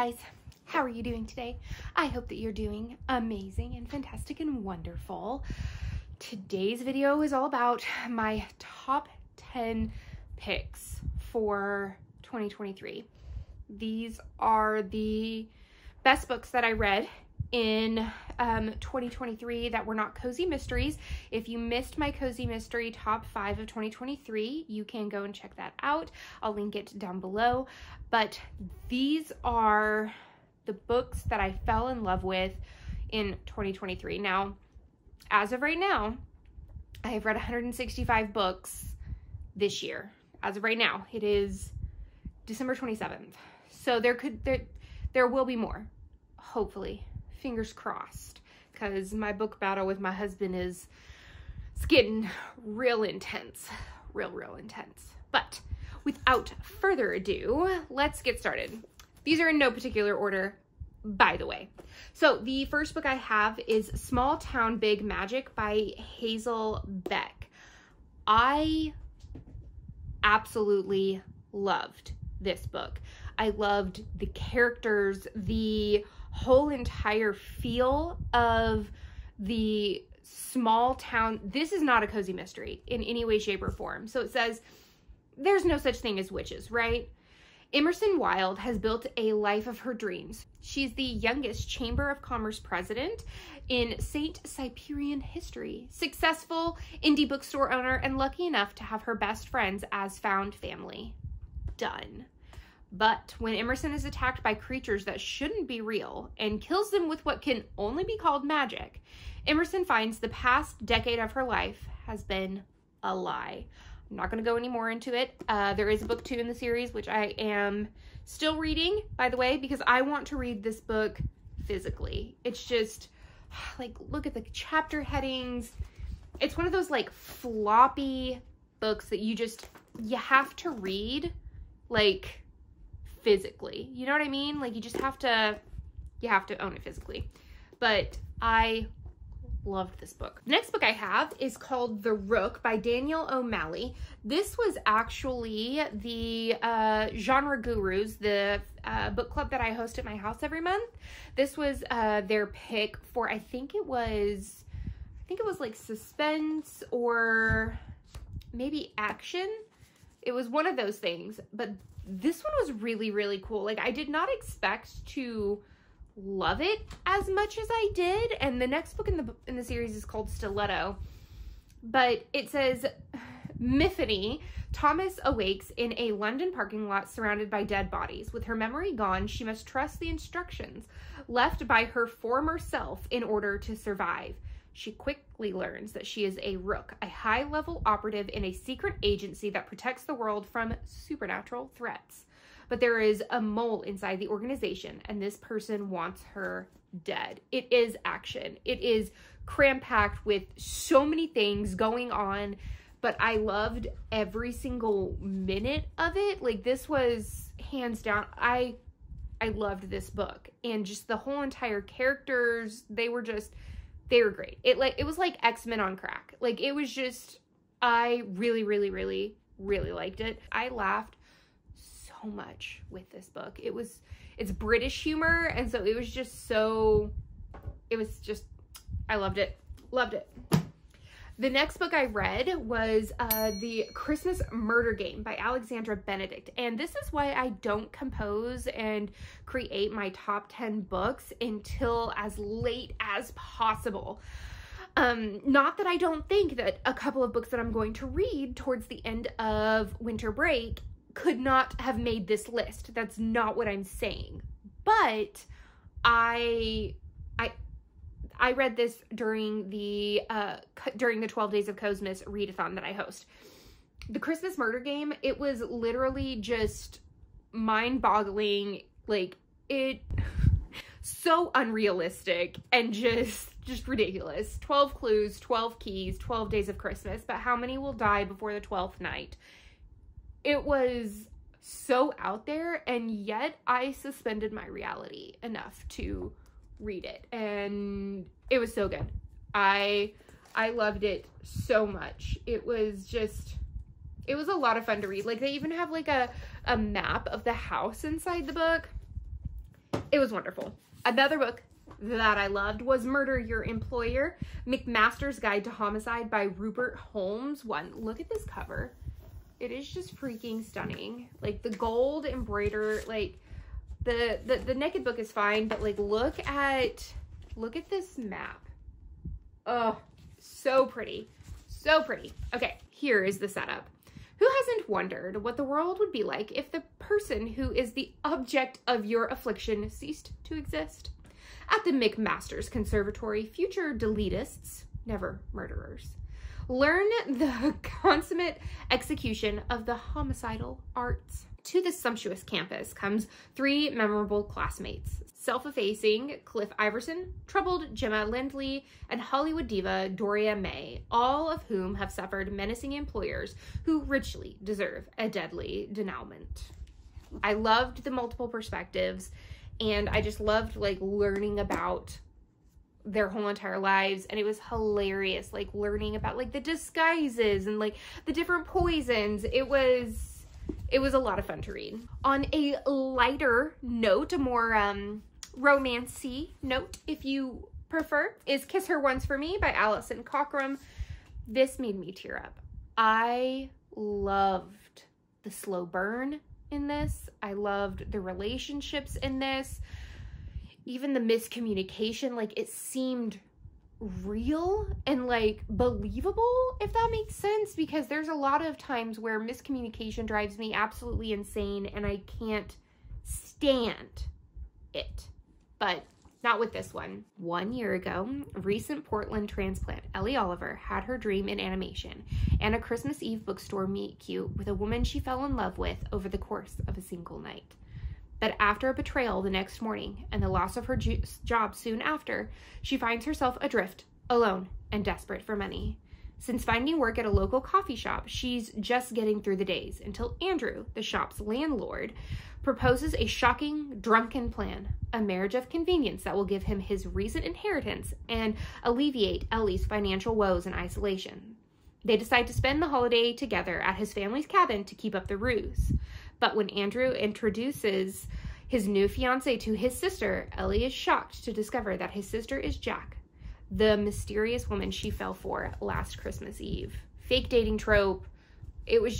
guys, how are you doing today? I hope that you're doing amazing and fantastic and wonderful. Today's video is all about my top 10 picks for 2023. These are the best books that I read in 2023 that were not cozy mysteries. If you missed my cozy mystery top 5 of 2023, you can go and check that out. I'll link it down below. But these are the books that I fell in love with in 2023. Now, as of right now, I have read 165 books this year. As of right now, it is December 27th. So there will be more, hopefully. Fingers crossed, because my book battle with my husband it's getting real intense, real intense. But without further ado, let's get started. These are in no particular order, by the way. So the first book I have is Small Town Big Magic by Hazel Beck. I absolutely loved this book. I loved the characters, the whole entire feel of the small town. This is not a cozy mystery in any way, shape, or form. So it says there's no such thing as witches, right? Emerson Wilde has built a life of her dreams. She's the youngest Chamber of Commerce president in St. Cyprian history, successful indie bookstore owner, and lucky enough to have her best friends as found family. Done. But when Emerson is attacked by creatures that shouldn't be real and kills them with what can only be called magic, Emerson finds the past decade of her life has been a lie. I'm not going to go any more into it. There is a book 2 in the series, which I am still reading, by the way, because I want to read this book physically. It's just, like, look at the chapter headings. It's one of those, like, floppy books that you have to read, like, physically. You know what I mean? Like, you have to own it physically. But I loved this book. The next book I have is called The Rook by Daniel O'Malley. This was actually the Genre Gurus, the book club that I host at my house every month. This was their pick for, I think it was like suspense or maybe action. It was one of those things, but this one was really cool. Like, I did not expect to love it as much as I did. And the next book in the series is called Stiletto. But it says, Miffany Thomas awakes in a London parking lot surrounded by dead bodies. With her memory gone, she must trust the instructions left by her former self in order to survive. She quickly learns that she is a rook, a high-level operative in a secret agency that protects the world from supernatural threats. But there is a mole inside the organization, and this person wants her dead. It is action. It is cram-packed with so many things going on, but I loved every single minute of it. Like, this was hands down. I loved this book, and just the whole entire characters, they were great. It was like X-Men on crack. Like, it was just, I really liked it. I laughed so much with this book. It's British humor, and so I loved it. Loved it. The next book I read was The Christmas Murder Game by Alexandra Benedict. And this is why I don't compose and create my top 10 books until as late as possible. Not that I don't think that a couple of books that I'm going to read towards the end of winter break could not have made this list. That's not what I'm saying. But I read this during the 12 Days of Cosmos readathon that I host. The Christmas Murder Game, it was literally just mind-boggling, like, it so unrealistic and just ridiculous. 12 clues, 12 keys, 12 days of Christmas, but how many will die before the 12th night? It was so out there, and yet I suspended my reality enough to read it, and it was so good. I loved it so much. It was a lot of fun to read. Like, they even have like a map of the house inside the book. It was wonderful. Another book that I loved was Murder Your Employer, McMaster's Guide to Homicide by Rupert Holmes. Look at this cover. It is just freaking stunning. Like the gold embroider, like the naked book is fine, but like look at this map. Oh, so pretty. So pretty. Okay, here is the setup. Who hasn't wondered what the world would be like if the person who is the object of your affliction ceased to exist? At the McMaster's Conservatory, future deletists, never murderers, learn the consummate execution of the homicidal arts. To this sumptuous campus comes 3 memorable classmates: self-effacing Cliff Iverson, troubled Gemma Lindley, and Hollywood diva Doria May, all of whom have suffered menacing employers who richly deserve a deadly denouement. I loved the multiple perspectives, and I just loved like learning about their whole entire lives, and it was hilarious, like learning about like the disguises and like the different poisons. It was a lot of fun to read. On a lighter note, a more romancy note, if you prefer, is Kiss Her Once for Me by Alison Cockram. This made me tear up. I loved the slow burn in this. I loved the relationships in this. Even the miscommunication, like it seemed real and like believable, if that makes sense, because there's a lot of times where miscommunication drives me absolutely insane and I can't stand it. But not with this one. 1 year ago, recent Portland transplant Ellie Oliver had her dream in animation and a Christmas Eve bookstore meet cute with a woman she fell in love with over the course of a single night. But after a betrayal the next morning and the loss of her job soon after, she finds herself adrift, alone, and desperate for money. Since finding work at a local coffee shop, she's just getting through the days until Andrew, the shop's landlord, proposes a shocking, drunken plan, a marriage of convenience that will give him his recent inheritance and alleviate Ellie's financial woes and isolation. They decide to spend the holiday together at his family's cabin to keep up the ruse. But when Andrew introduces his new fiancée to his sister, Ellie is shocked to discover that his sister is Jack, the mysterious woman she fell for last Christmas Eve. Fake dating trope. It was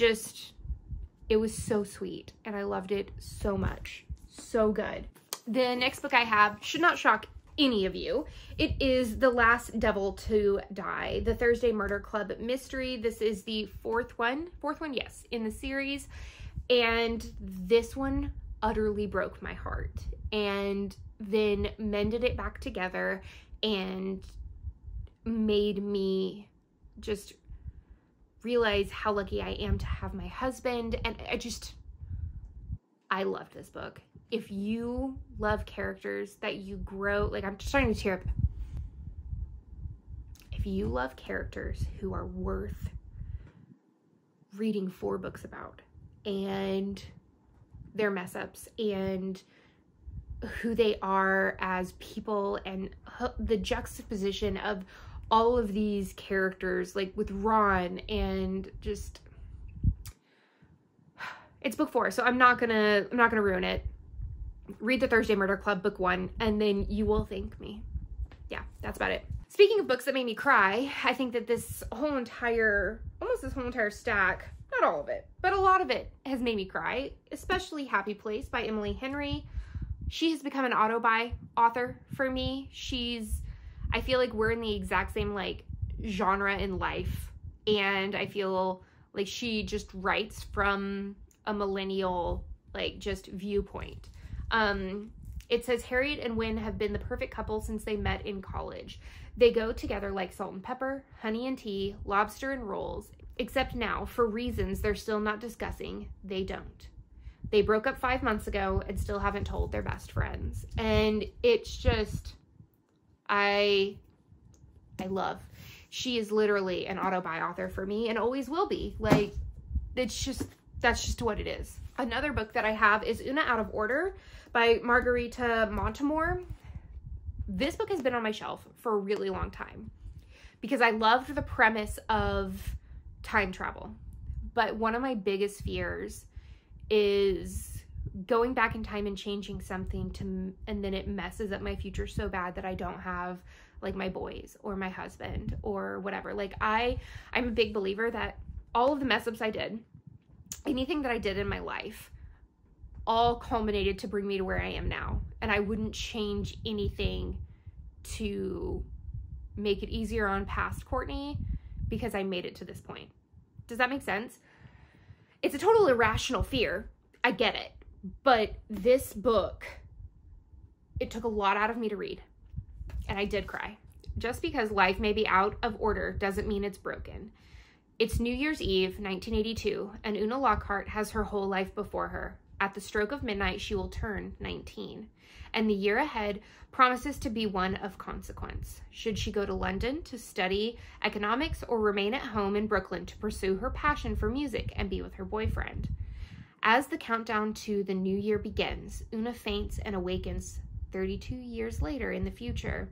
so sweet, and I loved it so much. So good. The next book I have should not shock any of you. It is The Last Devil to Die, the Thursday Murder Club mystery. This is the fourth one, yes, in the series. And this one utterly broke my heart and then mended it back together and made me just realize how lucky I am to have my husband. And I loved this book. If you love characters that you grow, like I'm just starting to tear up. If you love characters who are worth reading 4 books about, and their mess ups and who they are as people and the juxtaposition of all of these characters, like with Ron, and just, it's book 4, so I'm not gonna ruin it. Read the Thursday Murder Club book 1 and then you will thank me. Yeah, that's about it. Speaking of books that made me cry, I think that this whole entire stack, not all of it, but a lot of it has made me cry, especially Happy Place by Emily Henry. She has become an auto-buy author for me. I feel like we're in the exact same like genre in life, and I feel like she just writes from a millennial like just viewpoint. It says Harriet and Wynne have been the perfect couple since they met in college. They go together like salt and pepper, honey and tea, lobster and rolls. Except now, for reasons they're still not discussing, they don't. They broke up 5 months ago and still haven't told their best friends. And it's just, I love. She is literally an auto-buy author for me and always will be. Like, that's just what it is. Another book that I have is Una Out of Order by Margarita Montemor. This book has been on my shelf for a really long time because I loved the premise of time travel. But one of my biggest fears is going back in time and changing something and then it messes up my future so bad that I don't have like my boys or my husband or whatever. Like I'm a big believer that all of the mess ups I did, anything that I did in my life, all culminated to bring me to where I am now. And I wouldn't change anything to make it easier on past Courtney because I made it to this point. Does that make sense? It's a total irrational fear. I get it. But this book, it took a lot out of me to read. And I did cry. Just because life may be out of order doesn't mean it's broken. It's New Year's Eve, 1982, and Una Lockhart has her whole life before her. At the stroke of midnight, she will turn 19. And the year ahead promises to be one of consequence. Should she go to London to study economics or remain at home in Brooklyn to pursue her passion for music and be with her boyfriend? As the countdown to the new year begins, Una faints and awakens 32 years later in the future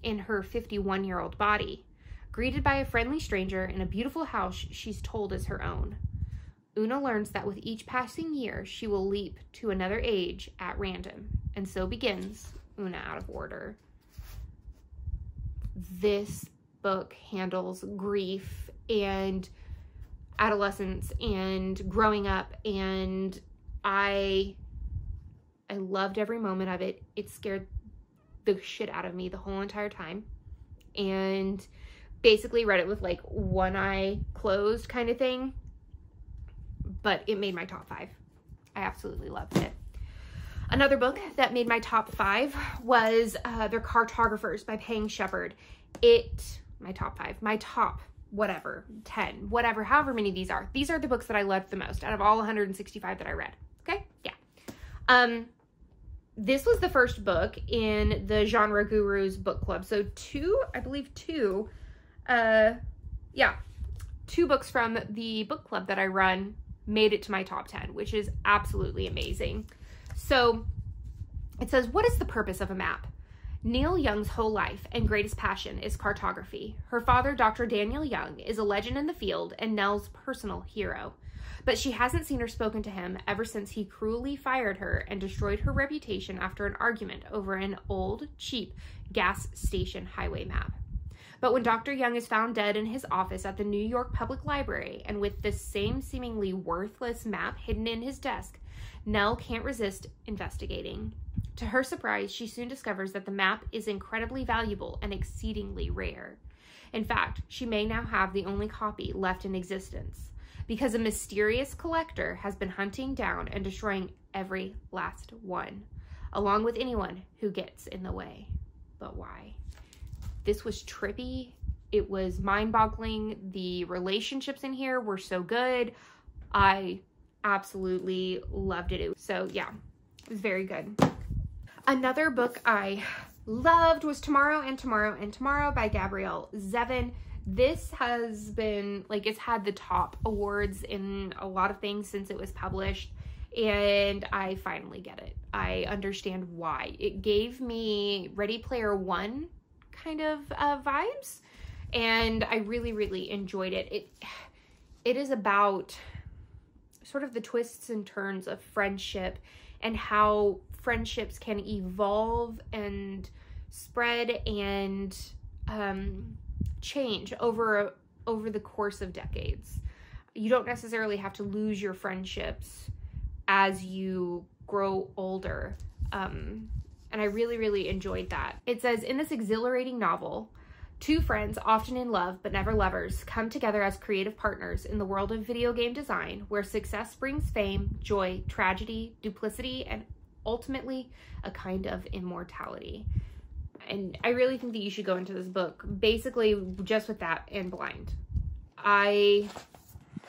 in her 51-year-old body, greeted by a friendly stranger in a beautiful house she's told is her own. Una learns that with each passing year, she will leap to another age at random, and so begins Una Out of Order. This book handles grief and adolescence and growing up, and I loved every moment of it. It scared the shit out of me the whole entire time, and basically read it with like one eye closed kind of thing, but it made my top 5. I absolutely loved it. Another book that made my top 5 was They're Cartographers by Pang Shepard. My top 5, my top whatever, 10, whatever, however many these are. These are the books that I loved the most out of all 165 that I read. Okay? Yeah. This was the first book in the Genre Gurus book club. So two books from the book club that I run made it to my top 10, which is absolutely amazing. So it says, what is the purpose of a map? Neil Young's whole life and greatest passion is cartography. Her father, Dr. Daniel Young, is a legend in the field and Nell's personal hero. But she hasn't seen or spoken to him ever since he cruelly fired her and destroyed her reputation after an argument over an old, cheap gas station highway map. But when Dr. Young is found dead in his office at the New York Public Library and with this same seemingly worthless map hidden in his desk, Nell can't resist investigating. To her surprise, she soon discovers that the map is incredibly valuable and exceedingly rare. In fact, she may now have the only copy left in existence, because a mysterious collector has been hunting down and destroying every last one, along with anyone who gets in the way. But why? This was trippy. It was mind-boggling. The relationships in here were so good. I absolutely loved it. So yeah, it was very good. Another book I loved was Tomorrow and Tomorrow and Tomorrow by Gabrielle Zevin. This has been, like, it's had the top awards in a lot of things since it was published, and I finally get it. I understand why. It gave me Ready Player One kind of vibes, and I really, really enjoyed it. It is about sort of the twists and turns of friendship and how friendships can evolve and spread and change over the course of decades. You don't necessarily have to lose your friendships as you grow older. And I really, really enjoyed that. It says, in this exhilarating novel, two friends, often in love but never lovers, come together as creative partners in the world of video game design, where success brings fame, joy, tragedy, duplicity, and ultimately a kind of immortality. And I really think that you should go into this book basically just with that and blind. I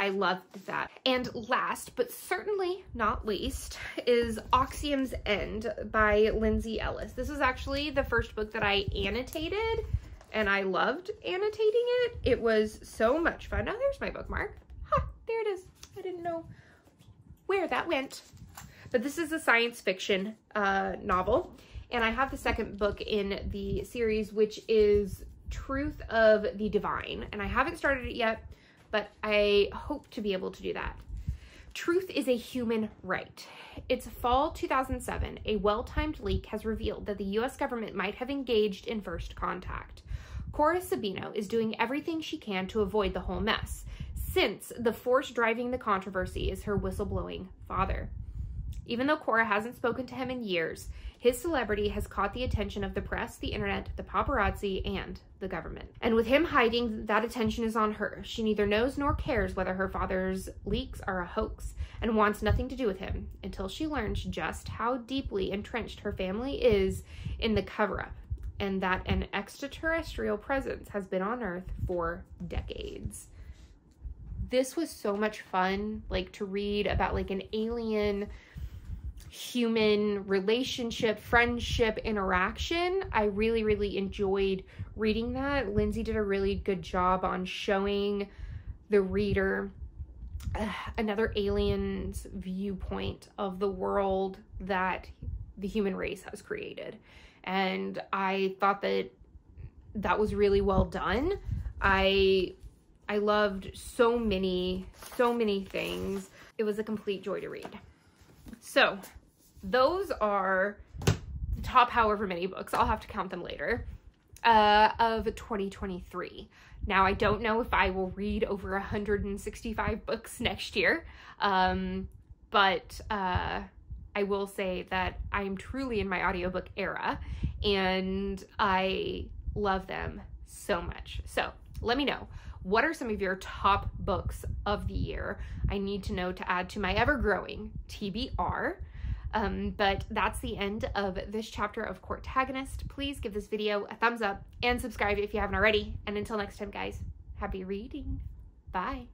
loved that. And last but certainly not least is Oxium's End by Lindsay Ellis. This is actually the first book that I annotated, and I loved annotating it. It was so much fun. Oh, there's my bookmark. Ha, there it is. I didn't know where that went. But this is a science fiction novel, and I have the second book in the series, which is Truth of the Divine, and I haven't started it yet, but I hope to be able to do that. Truth is a human right. It's fall 2007. A well-timed leak has revealed that the U.S. government might have engaged in first contact. Cora Sabino is doing everything she can to avoid the whole mess, since the force driving the controversy is her whistleblowing father. Even though Cora hasn't spoken to him in years, his celebrity has caught the attention of the press, the internet, the paparazzi, and the government. And with him hiding, that attention is on her. She neither knows nor cares whether her father's leaks are a hoax and wants nothing to do with him until she learns just how deeply entrenched her family is in the cover-up and that an extraterrestrial presence has been on Earth for decades. This was so much fun, like, to read about, like, an alien human relationship, friendship, interaction. I really, really enjoyed reading that. Lindsay did a really good job on showing the reader another alien's viewpoint of the world that the human race has created. And I thought that that was really well done. I loved so many things. It was a complete joy to read. So those are the top however many books, I'll have to count them later, of 2023. Now, I don't know if I will read over 165 books next year, but I will say that I'm truly in my audiobook era, and I love them so much. So let me know, what are some of your top books of the year? I need to know to add to my ever-growing TBR. But that's the end of this chapter of Courtagonist. Please give this video a thumbs up and subscribe if you haven't already. And until next time, guys, happy reading. Bye.